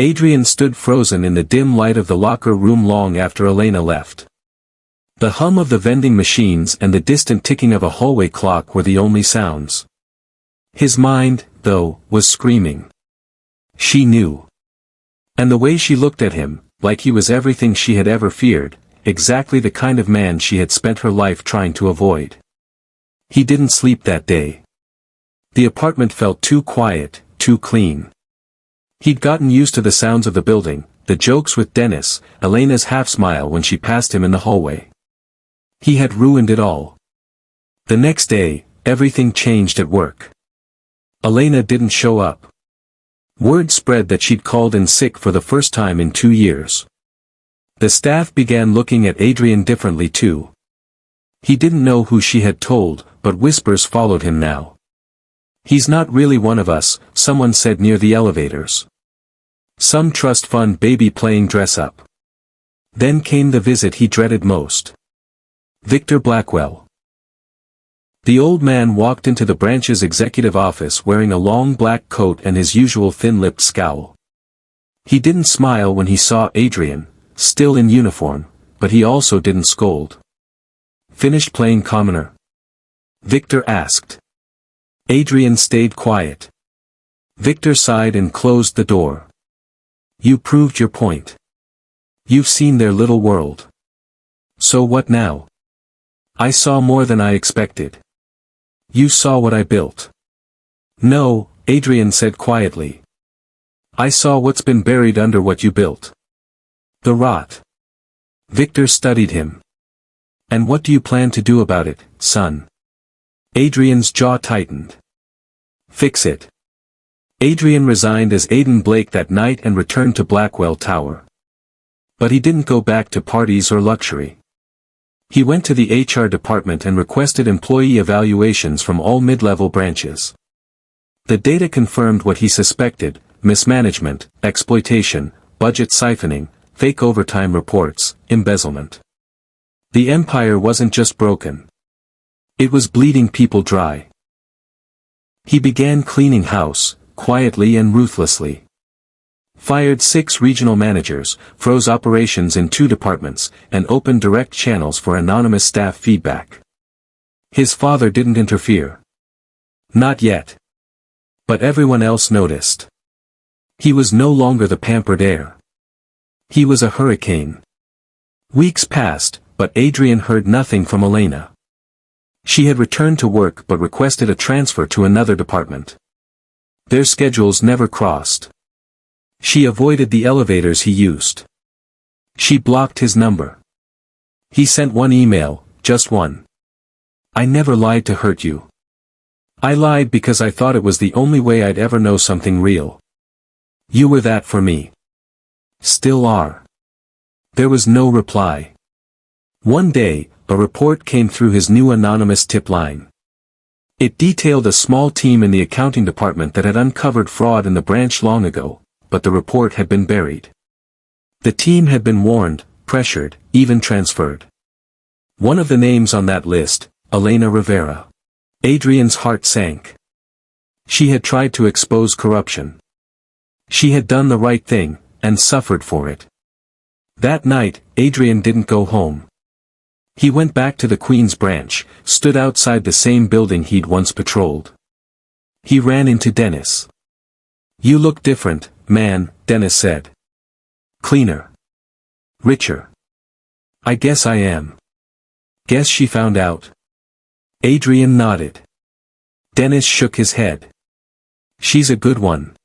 Adrian stood frozen in the dim light of the locker room long after Elena left. The hum of the vending machines and the distant ticking of a hallway clock were the only sounds. His mind, though, was screaming. She knew. And the way she looked at him, like he was everything she had ever feared, exactly the kind of man she had spent her life trying to avoid. He didn't sleep that day. The apartment felt too quiet, too clean. He'd gotten used to the sounds of the building, the jokes with Dennis, Elena's half-smile when she passed him in the hallway. He had ruined it all. The next day, everything changed at work. Elena didn't show up. Word spread that she'd called in sick for the first time in 2 years. The staff began looking at Adrian differently too. He didn't know who she had told, but whispers followed him now. "He's not really one of us," someone said near the elevators. Some trust fund baby playing dress up. Then came the visit he dreaded most. Victor Blackwell. The old man walked into the branch's executive office wearing a long black coat and his usual thin-lipped scowl. He didn't smile when he saw Adrian, still in uniform, but he also didn't scold. "Finished playing commoner?" Victor asked. Adrian stayed quiet. Victor sighed and closed the door. "You proved your point. You've seen their little world. So what now?" "I saw more than I expected." "You saw what I built." "No," Adrian said quietly. "I saw what's been buried under what you built. The rot." Victor studied him. "And what do you plan to do about it, son?" Adrian's jaw tightened. "Fix it." Adrian resigned as Aiden Blake that night and returned to Blackwell Tower. But he didn't go back to parties or luxury. He went to the HR department and requested employee evaluations from all mid-level branches. The data confirmed what he suspected: mismanagement, exploitation, budget siphoning, fake overtime reports, embezzlement. The empire wasn't just broken. It was bleeding people dry. He began cleaning house, quietly and ruthlessly. Fired 6 regional managers, froze operations in 2 departments, and opened direct channels for anonymous staff feedback. His father didn't interfere. Not yet. But everyone else noticed. He was no longer the pampered heir. He was a hurricane. Weeks passed, but Adrian heard nothing from Elena. She had returned to work but requested a transfer to another department. Their schedules never crossed. She avoided the elevators he used. She blocked his number. He sent one email, just one. "I never lied to hurt you. I lied because I thought it was the only way I'd ever know something real. You were that for me. Still are." There was no reply. One day, a report came through his new anonymous tip line. It detailed a small team in the accounting department that had uncovered fraud in the branch long ago, but the report had been buried. The team had been warned, pressured, even transferred. One of the names on that list, Elena Rivera. Adrian's heart sank. She had tried to expose corruption. She had done the right thing, and suffered for it. That night, Adrian didn't go home. He went back to the Queen's branch, stood outside the same building he'd once patrolled. He ran into Dennis. "You look different, man," Dennis said. "Cleaner. Richer." "I guess I am." "Guess she found out?" Adrian nodded. Dennis shook his head. "She's a good one.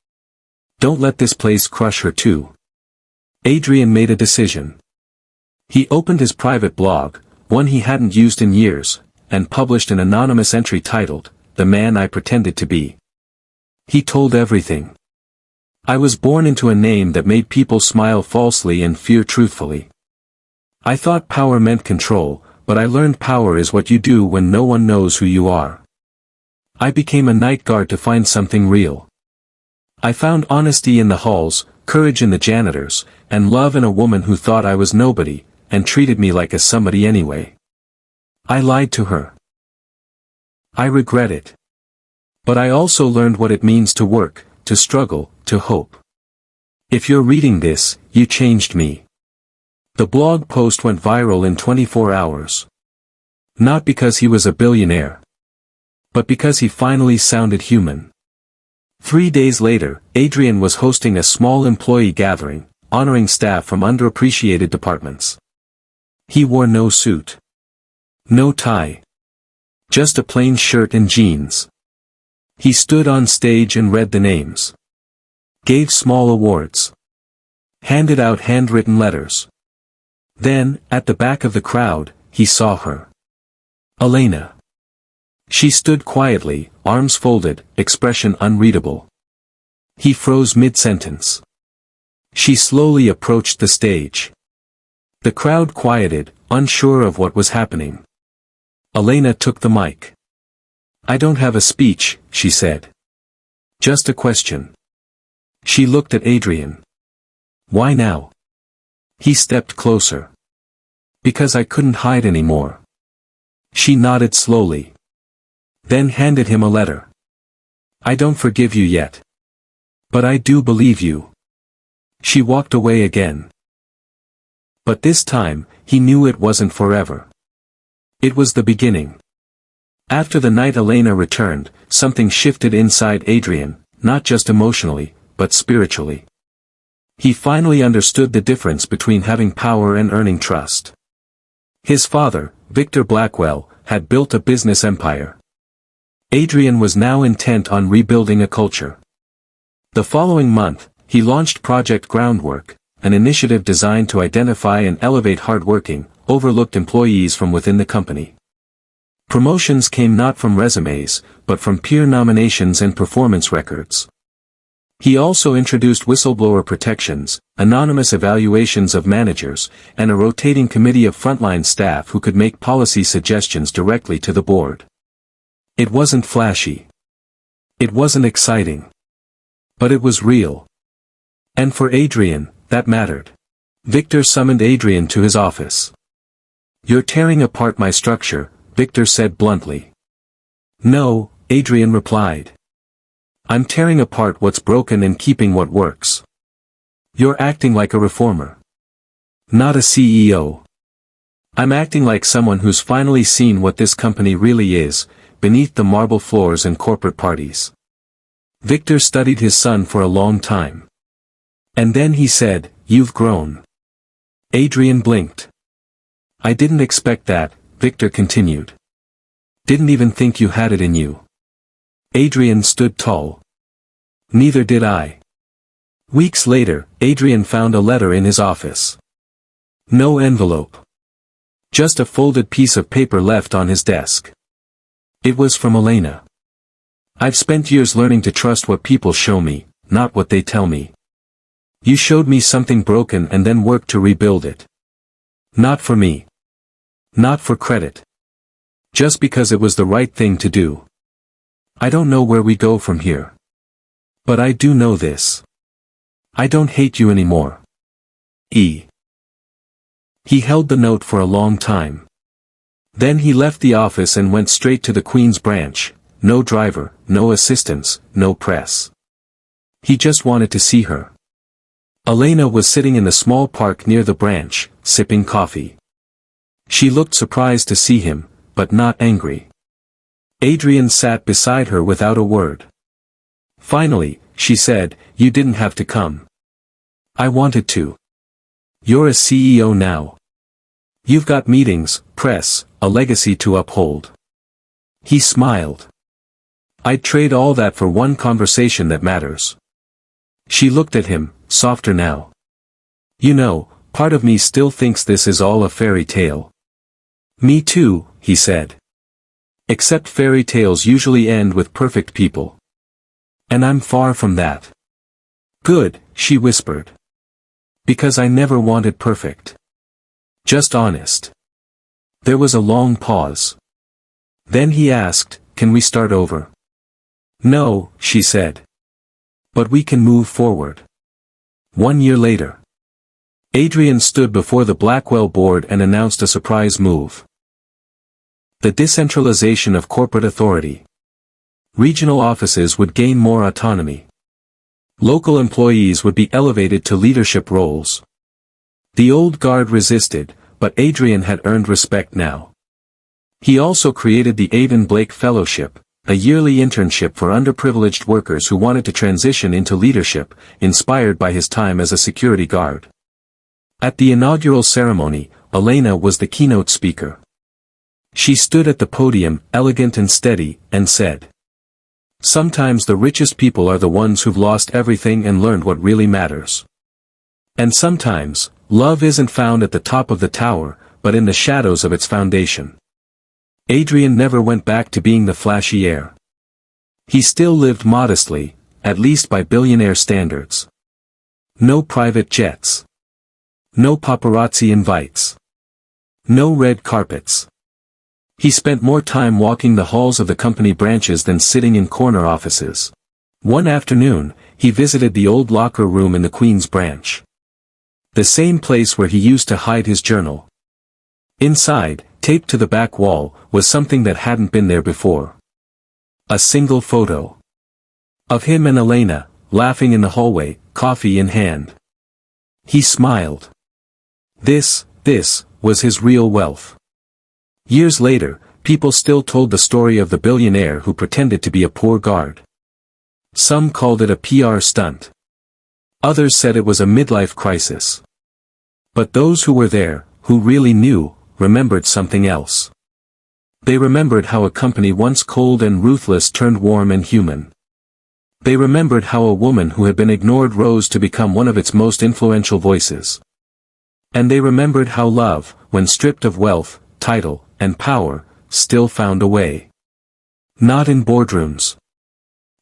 Don't let this place crush her too." Adrian made a decision. He opened his private blog, one he hadn't used in years, and published an anonymous entry titled, "The Man I Pretended to Be." He told everything. "I was born into a name that made people smile falsely and fear truthfully. I thought power meant control, but I learned power is what you do when no one knows who you are. I became a night guard to find something real. I found honesty in the halls, courage in the janitors, and love in a woman who thought I was nobody, and treated me like a somebody anyway. I lied to her. I regret it. But I also learned what it means to work, to struggle, to hope. If you're reading this, you changed me. The blog post went viral in 24 hours. Not because he was a billionaire, but because he finally sounded human. 3 days later, Adrian was hosting a small employee gathering, honoring staff from underappreciated departments. He wore no suit. No tie. Just a plain shirt and jeans. He stood on stage and read the names. Gave small awards. Handed out handwritten letters. Then, at the back of the crowd, he saw her. Elena. She stood quietly, arms folded, expression unreadable. He froze mid-sentence. She slowly approached the stage. The crowd quieted, unsure of what was happening. Elena took the mic. "I don't have a speech," she said. "Just a question." She looked at Adrian. "Why now?" He stepped closer. "Because I couldn't hide anymore." She nodded slowly. Then handed him a letter. "I don't forgive you yet. But I do believe you." She walked away again. But this time, he knew it wasn't forever. It was the beginning. After the night Elena returned, something shifted inside Adrian, not just emotionally, but spiritually. He finally understood the difference between having power and earning trust. His father, Victor Blackwell, had built a business empire. Adrian was now intent on rebuilding a culture. The following month, he launched Project Groundwork, an initiative designed to identify and elevate hardworking, overlooked employees from within the company. Promotions came not from resumes, but from peer nominations and performance records. He also introduced whistleblower protections, anonymous evaluations of managers, and a rotating committee of frontline staff who could make policy suggestions directly to the board. It wasn't flashy. It wasn't exciting. But it was real. And for Adrian, that mattered. Victor summoned Adrian to his office. "You're tearing apart my structure," Victor said bluntly. "No," Adrian replied. "I'm tearing apart what's broken and keeping what works. You're acting like a reformer. Not a CEO. I'm acting like someone who's finally seen what this company really is, beneath the marble floors and corporate parties." Victor studied his son for a long time. And then he said, "You've grown." Adrian blinked. "I didn't expect that," Victor continued. "Didn't even think you had it in you." Adrian stood tall. "Neither did I." Weeks later, Adrian found a letter in his office. No envelope. Just a folded piece of paper left on his desk. It was from Elena. "I've spent years learning to trust what people show me, not what they tell me. You showed me something broken and then worked to rebuild it. Not for me. Not for credit. Just because it was the right thing to do. I don't know where we go from here. But I do know this. I don't hate you anymore. E." He held the note for a long time. Then he left the office and went straight to the Queen's branch. No driver, no assistants, no press. He just wanted to see her. Elena was sitting in the small park near the branch, sipping coffee. She looked surprised to see him, but not angry. Adrian sat beside her without a word. Finally, she said, "You didn't have to come. I wanted to. You're a CEO now. You've got meetings, press, a legacy to uphold." He smiled. "I'd trade all that for one conversation that matters." She looked at him, softer now. "You know, part of me still thinks this is all a fairy tale." "Me too," he said. "Except fairy tales usually end with perfect people. And I'm far from that." "Good," she whispered. "Because I never wanted perfect. Just honest." There was a long pause. Then he asked, "Can we start over?" "No," she said. "But we can move forward." 1 year later. Adrian stood before the Blackwell board and announced a surprise move. The decentralization of corporate authority. Regional offices would gain more autonomy. Local employees would be elevated to leadership roles. The old guard resisted, but Adrian had earned respect now. He also created the Adrian Blake Fellowship, a yearly internship for underprivileged workers who wanted to transition into leadership, inspired by his time as a security guard. At the inaugural ceremony, Elena was the keynote speaker. She stood at the podium, elegant and steady, and said, "Sometimes the richest people are the ones who've lost everything and learned what really matters. And sometimes, love isn't found at the top of the tower, but in the shadows of its foundation." Adrian never went back to being the flashy heir. He still lived modestly, at least by billionaire standards. No private jets. No paparazzi invites. No red carpets. He spent more time walking the halls of the company branches than sitting in corner offices. One afternoon, he visited the old locker room in the Queen's branch. The same place where he used to hide his journal. Inside, taped to the back wall, was something that hadn't been there before. A single photo. Of him and Elena, laughing in the hallway, coffee in hand. He smiled. This was his real wealth. Years later, people still told the story of the billionaire who pretended to be a poor guard. Some called it a PR stunt. Others said it was a midlife crisis. But those who were there, who really knew, remembered something else. They remembered how a company once cold and ruthless turned warm and human. They remembered how a woman who had been ignored rose to become one of its most influential voices. And they remembered how love, when stripped of wealth, title, and power, still found a way. Not in boardrooms.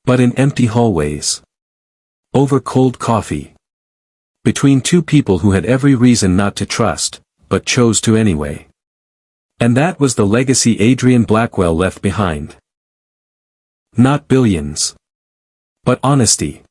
But in empty hallways. Over cold coffee. Between two people who had every reason not to trust, but chose to anyway. And that was the legacy Adrian Blackwell left behind. Not billions. But honesty.